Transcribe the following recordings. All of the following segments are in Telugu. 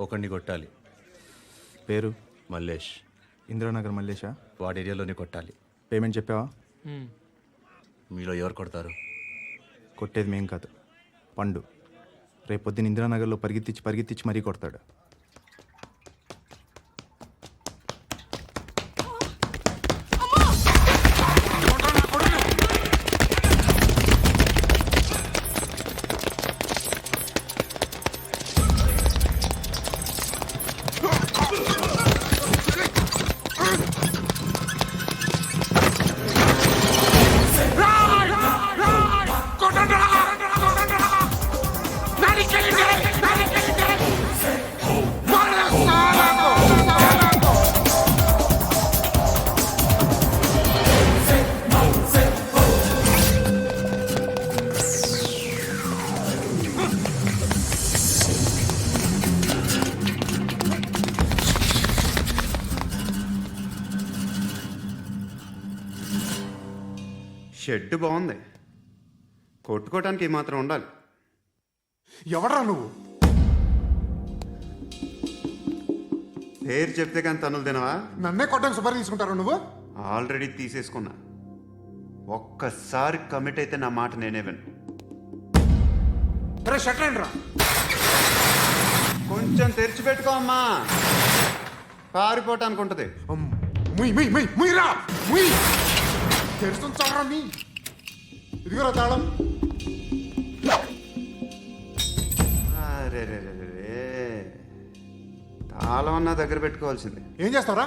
ఒకడిని కొట్టాలి. పేరు మల్లేష్. ఇందిరానగర్ మల్లేషా? వాడి ఏరియాలోనే కొట్టాలి. పేమెంట్ చెప్పావా? మీలో ఎవరు కొడతారు? కొట్టేది మేం కాదు, పండు. రేపొద్దున ఇందిరానగర్లో పరిగెత్తించి మరీ కొడతాడు. షెడ్ బాగుంది, కొట్టుకోవటానికి ఏమాత్రం ఉండాలి. ఎవడ్రా నువ్వు? పేరు చెప్తే కానీ తనులు తినవా? నన్నే కొట్టడానికి సుపారీ తీసుకుంటారా నువ్వు? ఆల్రెడీ తీసేసుకున్నా. ఒక్కసారి కమిట్ అయితే నా మాట నేనే విను. రే షట్ రా. కొంచెం తెరిచిపెట్టుకో అమ్మా, పారిపోవటానికి ఉంటుంది. ముయ్యిరా ముయ్. తెరుస్తుంచారా నీ? ఇదిగోరా తాళం. అరే తాళం అన్నా దగ్గర పెట్టుకోవాల్సింది. ఏం చేస్తావరా?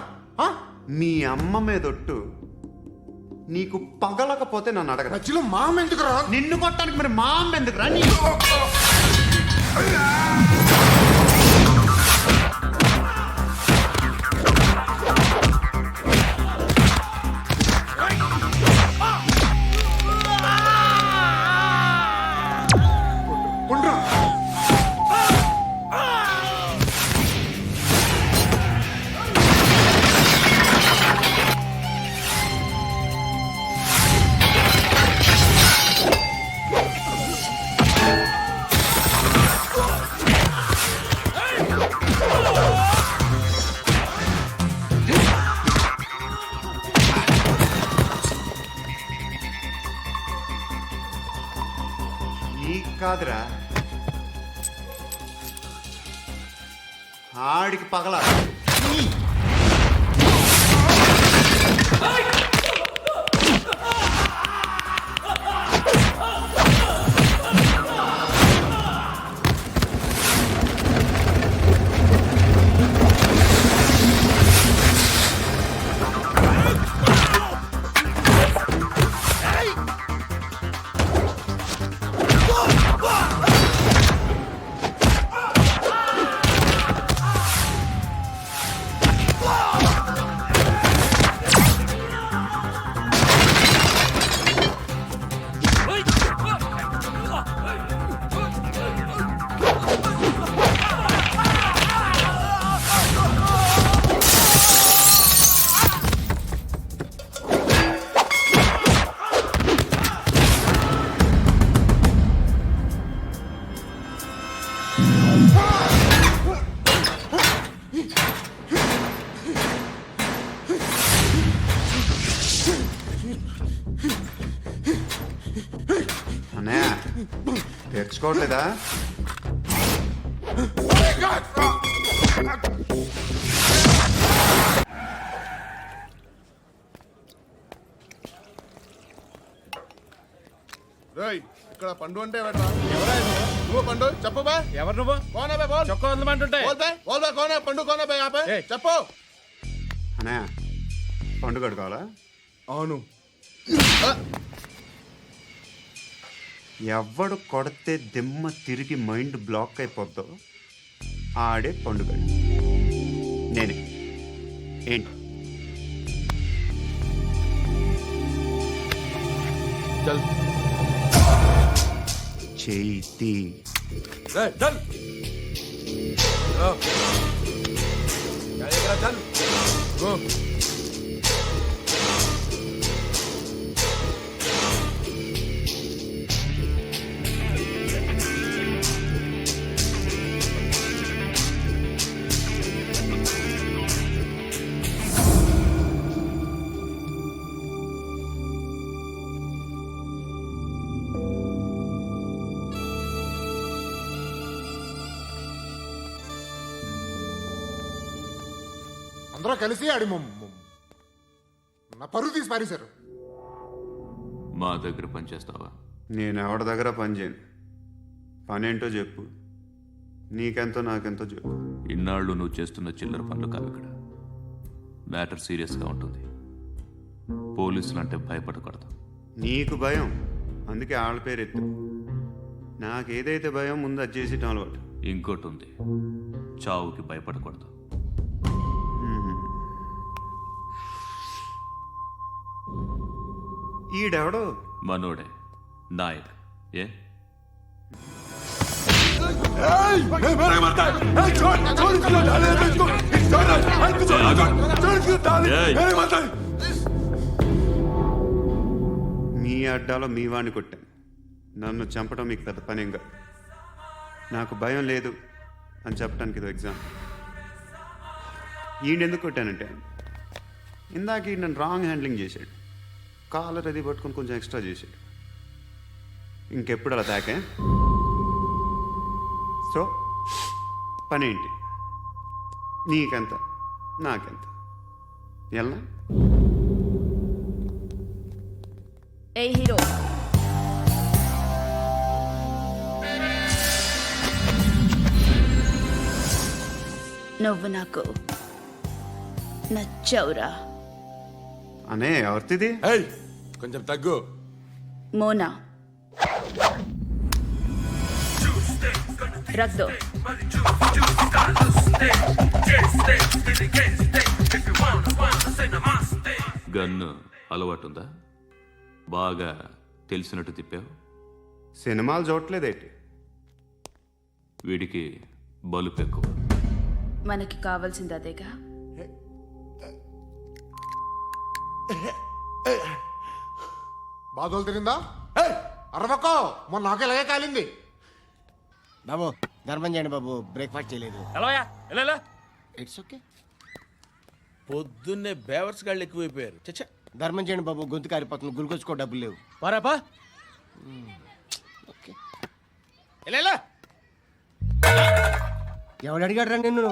మీ అమ్మ మీదొట్టు నీకు పగలకపోతే నన్ను అడగ. మధ్యలో మా అమ్మ ఎందుకురా? నిన్ను కొట్టడానికి మరి మా అమ్మ ఎందుకురా? కాదురా, ఆడికి పగల. తెచ్చుకోవట్లేదా? ఇక్కడ పండు అంటే నువ్వు పండు చెప్పు బా. ఎవరు నువ్వు? కోనే బే బోల్. చొక్కా వదలమంటుంటే బోల్ బే కోనే పండు కోనే బే ఆపే చెప్పు. అన్నయ్య పండు కడుకోవాలా? అవును. ఎవడు కొడితే దిమ్మ తిరిగి మైండ్ బ్లాక్ అయిపోద్దో ఆడే పండుగ. నేనే. ఏంటి? చేతి అందరూ కలిసి ఆడి నా పరువు తీసి పారేశారు. మా దగ్గర పనిచేస్తావా? నేను ఎవరి దగ్గర పని చేయను. పనేంటో చెప్పు. నీకెంతో నాకెంతో చెప్పు. ఇన్నాళ్ళు నువ్వు చేస్తున్న చిల్లర పనులు కావు ఇక్కడ. మ్యాటర్ సీరియస్గా ఉంటుంది. పోలీసులు అంటే భయపడకూడదు. నీకు భయం, అందుకే ఆళ్ళ పేరు ఎత్తు. నాకేదైతే భయం ముందు అది చేసేటం అలవాటు. ఇంకోటి ఉంది, చావుకి భయపడకూడదు. ఈడెవడో మనోడే నాయక్. ఏ మీ అడ్డాలో మీ వాడిని కొట్టాను. నన్ను చంపడం మీకు పెద్ద పనేం కాదు. నాకు భయం లేదు అని చెప్పడానికి ఇది ఎగ్జామ్. ఈయన ఎందుకు కొట్టానంటే ఇందాక ఈయన నన్ను రాంగ్ హ్యాండ్లింగ్ చేశాడు. కాలర్ అది పట్టుకొని కొంచెం ఎక్స్ట్రా చేశాడు. ఇంకెప్పుడు అలా తాకే. సో పనేంటి? నీకెంత నాకెంత ఎలా? ఏ హీరో, నువ్వు నాకు నచ్చవురా. అనే ఎవరిది? కొంచెం తగ్గు. మోనా రక్ దో. గన్ను అలవాటుందా? బాగా తెలిసినట్టు తిప్పావు. సినిమాలు చూడట్లేదేంటి? వీడికి బలుపు ఎక్కువ. మనకి కావాల్సింది అదేగా. బాధలు తిరిందా? అరవకో, మొన్న నాకు ఇలాగే కాలింది. బాబు ధర్మం చేయండి బాబు, బ్రేక్ఫాస్ట్ చేయలేదు. ఎలా ఇట్స్ ఓకే. పొద్దున్నే బేవర్స్ గాళ్ళు ఎక్కువైపోయారు. చచ్చా, ధర్మం చేయండి బాబు, గొంతు కారిపోతుంది, గురికొచ్చుకో డబ్బులు లేవు. పారాపా. ఓకే. ఎలా ఎవడు అడిగాడు రా నిన్ను?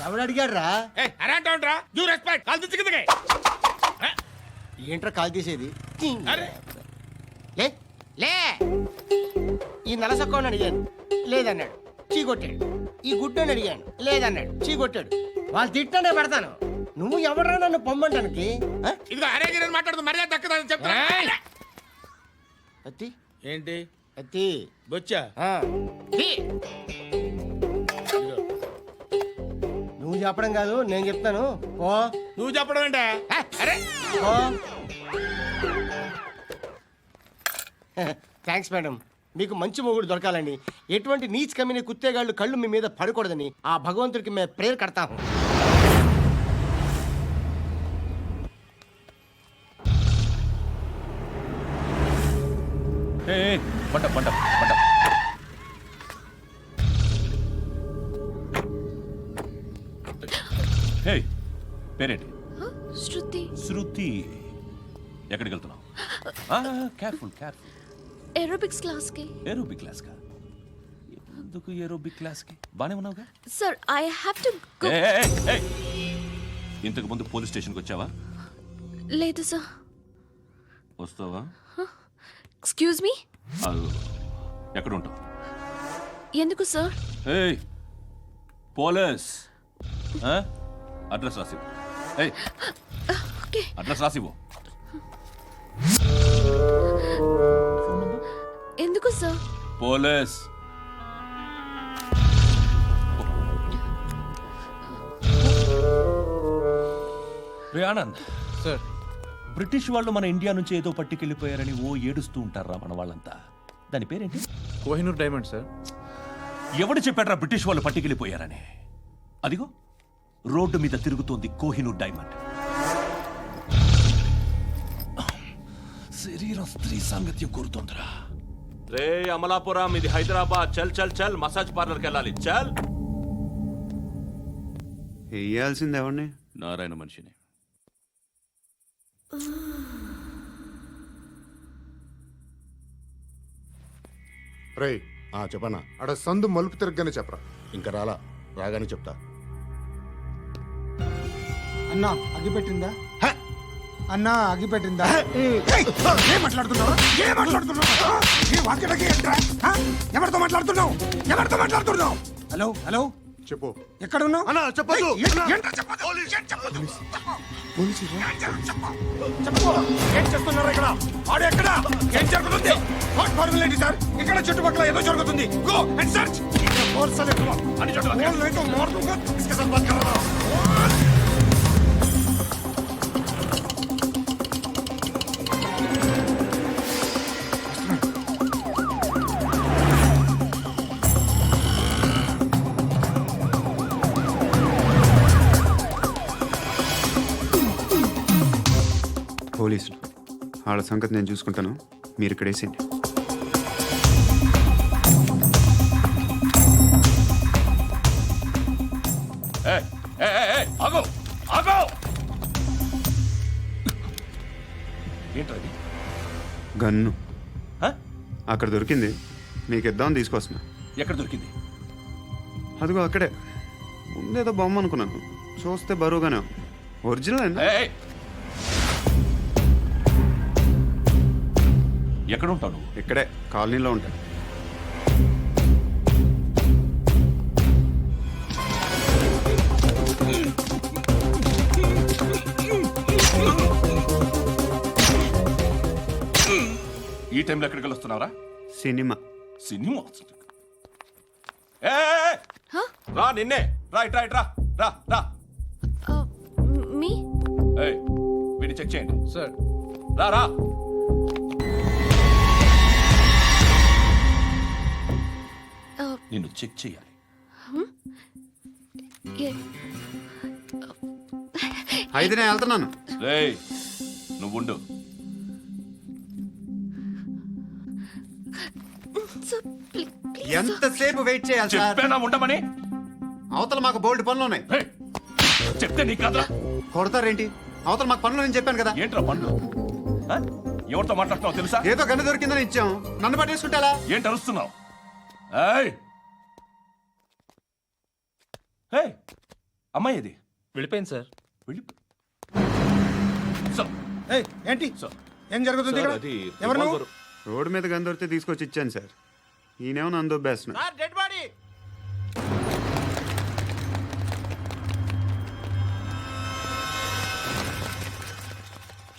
ఎవడు అడిగాడు రా? అరే అంటావుంట్రా, యూ రెస్పెక్ట్. కాల్ తెచ్చి కిందకి. ఏంట్రా కాల్ తీసేది? అరే లే లే. ఈ నలసక్కని అడిగాను, లేదన్నాడు, చీ కొట్టాడు. ఈ గుడ్డని అడిగాను, లేదన్నాడు, చీ కొట్టాడు. వాళ్ళు తిట్టానే పెడతాను. నువ్వు ఎవడరా నన్ను పొమ్మంటానికి? ఇదిగో అరే గిరని మాట్లాడుతూ మర్యాద దక్కదని చెప్తా. అత్తి ఏంటి అత్తి బొచ్చా? తీ. నువ్వు చెప్పడం కాదు, నేను చెప్తాను. ఓ నువ్వు చెప్పడం ఏంటే? అరే ఓ థ్యాంక్స్ మేడం. మీకు మంచి మొగుడు దొరకాలని, ఎటువంటి నీచ్ కమ్మిన కుత్తేగాళ్ళు కళ్ళు మీ మీద పడకూడదని ఆ భగవంతుడికి మేము ప్రేయర్ కడతాము. పంట పంట పంట. హే, పేరేంటి? శృతి. శృతి. ఎక్కడికి వెళ్తున్నావు? Careful careful. ఏరోబిక్స్ క్లాస్ కి. ఏరోబిక్ క్లాస్ కా? ఎందుకు ఏరోబిక్ క్లాస్ కి? బానే ఉన్నావుగా? Sir, I have to go. ఇంతకు ముందు పోలీస్ స్టేషన్కి వచ్చావా? లేదు సార్. వస్తావా? Excuse me. ఎక్కడ ఉంటావు? ఎందుకు సార్? ఏయ్, పోలీస్. అడ్రస్ రాసివ్వు. ఏయ్, ఓకే. అడ్రస్ రాసివ్వు. ఎందుకు సార్? పోలీస్. రే ఆనంద్ సార్, బ్రిటిష్ వాళ్ళు మన ఇండియా నుంచి ఏదో పట్టుకెళ్ళిపోయారని ఓ ఏడుస్తూ ఉంటారా మన వాళ్ళంతా. దాని పేరేంటి? Kohinoor diamond sir. ఎవడు చెప్పాడ్రా బ్రిటిష్ వాళ్ళు పట్టుకెళ్ళిపోయారని? అదిగో రోడ్డు మీద తిరుగుతోంది కోహినూర్ డైమండ్. శరీరం స్త్రీ సాంగత్యం కోరుతోందిరా. రే అమలాపురం, ఇది హైదరాబాద్. చల్ చల్ చల్, మసాజ్ పార్లర్కి వెళ్ళాలి. చల్. వేయాల్సింది ఎవరిని? నారాయణ మనిషిని. రేయ్, చెప్పన్నా. ఆడ సందు మలుపు తిరగగానే చెప్పరా. ఇంకా రాలా, రాగానే చెప్తా. అన్నా అగిపెట్టిందా అన్నా అగిపెట్టిందా ఏం మాట్లాడుతున్నావు ఏం మాట్లాడుతున్నావు ఏ వాక్యలకి ఏంట్రా? ఆ? ఎవరితో మాట్లాడుతున్నావు ఎవరితో మాట్లాడుతున్నావు హలో హలో చెప్పు. ఎక్కడ ఉన్నావు అన్నా, చెప్పొద్దు. ఏంట్రా చెప్పొద్దు? ఏం చెప్పొద్దు? చెప్పు. ఏం చేస్తున్నారు ఇక్కడ ఆడు ఎక్కడ ఏం జరుగుతుంది వాట్ ఫార్మల్ ఏంటి సార్ ఇక్కడ చుట్టుపక్కల ఏదో జరుగుతుంది గో అండ్ సర్చ్ ఫోర్స్ అనే అని చోట లేదు మోర్ दूंगा इसके साथ बात कर रहा हूं పోలీసులు వాళ్ళ సంగతి నేను చూసుకుంటాను, మీరు ఇక్కడ వేసేయండి. ఆగో ఆగో ఏంటది గన్ను అక్కడ దొరికింది, మీకు ఇద్దామని తీసుకొస్తున్నా. ఎక్కడ దొరికింది? అదిగో అక్కడే ముందేదో బొమ్మ అనుకున్నాను, చూస్తే బరువుగానే ఉంది. ఒరిజినల్ అండి. ఎక్కడ ఉంటావు? ఇక్కడే కాలనీలో ఉంటాను. ఈ టైంలో ఎక్కడికి వస్తున్నావురా? సినిమా. సినిమా రా, నిన్నే రా, ఇట్రా ఇట్రా రా రా. మీ వీడిని చెక్ చేయండి సార్. రా రా. నిన్ను చెక్ చేయాలి. అయితే నేను వెళ్తున్నాను. రేయ్ నువ్వు ఉండు. ఎంతసేపు వెయిట్ చేయాలి సార్? చెప్పేనా ఉండమని? అవతల మాకు బోల్డ్ పనులు ఉన్నాయి. ఏయ్, చెప్తే నీకు కాదురా. కొడతారేంటి? అవతల మాకు పనులు నేను చెప్పాను కదా. ఏంట్రా పండ్లు? ఆ? ఎవరితో మాట్లాడుతున్నావు తెలుసా? ఏదో గన్ను దొరికిందని ఇచ్చాం, నన్ను పట్టేసుకుంటా. ఏంటి అరుస్తున్నావు? ఏయ్ ఏయ్, అమ్మాయి ఇది వెళ్ళిపోయింది సార్. వెళ్ళి సార్, ఏయ్, ఏంటి సార్. ఏం జరుగుతుంది ఇక్కడ? అది ఎవరు నువ్వు? రోడ్డు మీద గన్ను దొరికితే తీసుకొచ్చి ఇచ్చాను సార్. ఈయనేమో నన్ను దొబ్బేస్తున్నా. డెడ్ బాడీ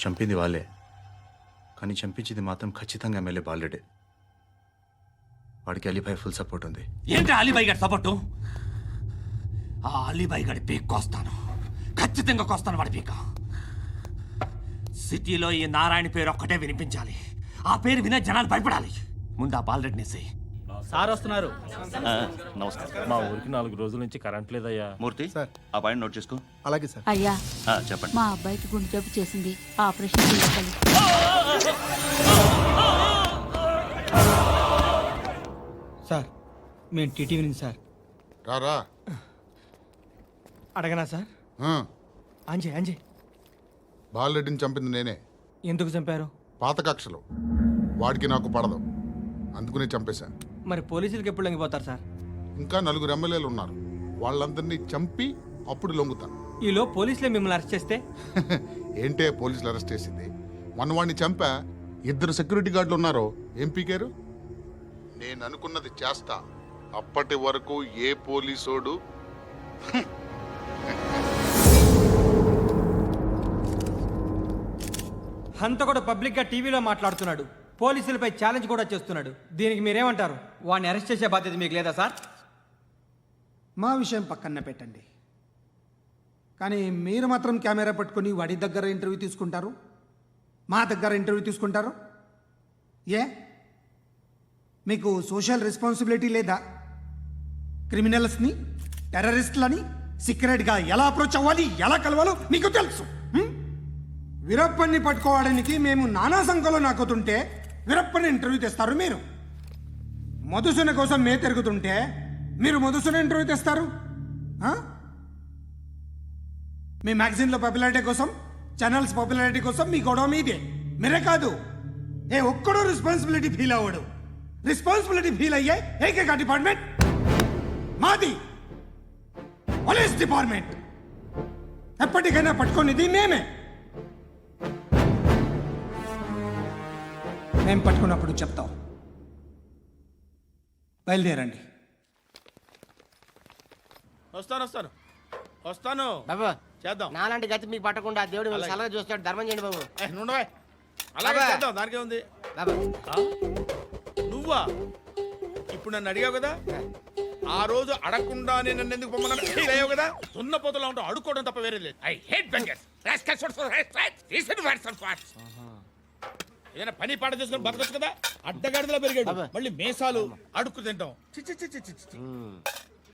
చంపింది వాళ్ళే, కానీ చంపించింది మాత్రం ఖచ్చితంగా ఎమ్మెల్యే బాలుడే. వాడికి అలీభాయ్ ఫుల్ సపోర్ట్ ఉంది. ఏంటి అలీబాయి గారి సపోర్టు? ఆ అలీబాయి గారి పీక్ కోస్తాను, ఖచ్చితంగా కోస్తాను వాడి పీక. సిటీలో ఈ నారాయణ పేరు ఒక్కటే వినిపించాలి, ఆ పేరు వినే జనాలు భయపడాలి. ముందు ఆ బాలరెడ్డిని వేసేయ్. సార్ వస్తున్నారు. నమస్కారం. మా ఊరికి 4 రోజుల నుంచి కరెంట్ లేదయ్యా. మూర్తి, ఆ పాయింట్ నోట్ చేసుకో. అలాగే సార్. అయ్యా చెప్పండి. మా అబ్బాయికి గుండె జబ్బు చేసింది, ఆపరేషన్ చేయాలి. సార్ మేము టీటీవీ నుంచి సార్. రారా. అడగనా సార్? అంజయ్ అంజయ్ బాలరెడ్డిని చంపింది నేనే. ఎందుకు చంపారు? పాత కక్షలు వాడికి నాకు పడదు, అందుకునే చంపేశా. మరి పోలీసులకు ఎప్పుడు లొంగిపోతారు సార్? ఇంకా 4 ఎమ్మెల్యేలు ఉన్నారు, వాళ్ళందరినీ చంపి అప్పుడు లొంగుతాను. ఈలో పోలీసులే మిమ్మల్ని అరెస్ట్ చేస్తే? ఏంటే పోలీసులు అరెస్ట్ చేసింది? మన వాడిని చంపా, 2 సెక్యూరిటీ గార్డులు ఉన్నారో ఏం పీకారు? నేను అనుకున్నది చేస్తా, అప్పటి వరకు ఏ పోలీసోడు హంతకుడు పబ్లిక్ గా టీవీలో మాట్లాడుతున్నాడు, పోలీసులపై ఛాలెంజ్ కూడా చేస్తున్నాడు. దీనికి మీరేమంటారు? వాడిని అరెస్ట్ చేసే బాధ్యత మీకు లేదా సార్? మా విషయం పక్కన పెట్టండి, కానీ మీరు మాత్రం కెమెరా పట్టుకొని వాడి దగ్గర ఇంటర్వ్యూ తీసుకుంటారు, మా దగ్గర ఇంటర్వ్యూ తీసుకుంటారు. ఏ మీకు సోషల్ రెస్పాన్సిబిలిటీ లేదా? క్రిమినల్స్ని, టెర్రరిస్టులని సీక్రెట్గా ఎలా అప్రోచ్ అవ్వాలి, ఎలా కలవాలో మీకు తెలుసు. వీరప్పన్ని పట్టుకోవడానికి మేము నానా సంఖ్యలో నాకుతుంటే వీరప్పని ఇంటర్వ్యూ తెస్తారు మీరు. మధుసూన కోసం మే తిరుగుతుంటే మీరు మధుసూన ఇంటర్వ్యూ తెస్తారు. మీ మ్యాగజైన్లో పాపులారిటీ కోసం, ఛానల్స్ పాపులారిటీ కోసం మీ గొడవ మీదే. మీరే కాదు, ఏ ఒక్కడో రెస్పాన్సిబిలిటీ ఫీల్ అవ్వడు. రెస్పాన్సిబిలిటీ ఫీల్ అయ్యే ఏకైక డిపార్ట్మెంట్ మాది, పోలీస్ డిపార్ట్మెంట్. ఎప్పటికైనా పట్టుకునేది మేమే. మేం పట్టుకున్నప్పుడు చెప్తాం. బయలుదేరండి. వస్తాను బాబు చేద్దాం. నాలాంటి గతి మీకు పట్టకుండా దేవుడు మిమ్మల్ని సలహా చూస్తాడు. ధర్మం చేయండి బాబు. నుండవే అలాగే అబ్బా. చేద్దాం, దానికే ఉంది. బాబు నువ్వా ఇప్పుడు నన్ను అడిగావు కదా, ఆ రోజు అడగకుండానే నన్ను ఎందుకు పొమ్మన్నాడు ఫీల్ అయ్యావు కదా. సున్న పోతలో ఉంటావు, అడుక్కోవడం తప్ప వేరే లేదు. I hate bangers. ఏదైనా పని పాట చేసుకుని బతకొచ్చు కదా. అడ్డగాడిదలో పెరిగాడు, మళ్ళీ మేసాలు అడుక్కు తింటాం. చి చి చి చి చి చి.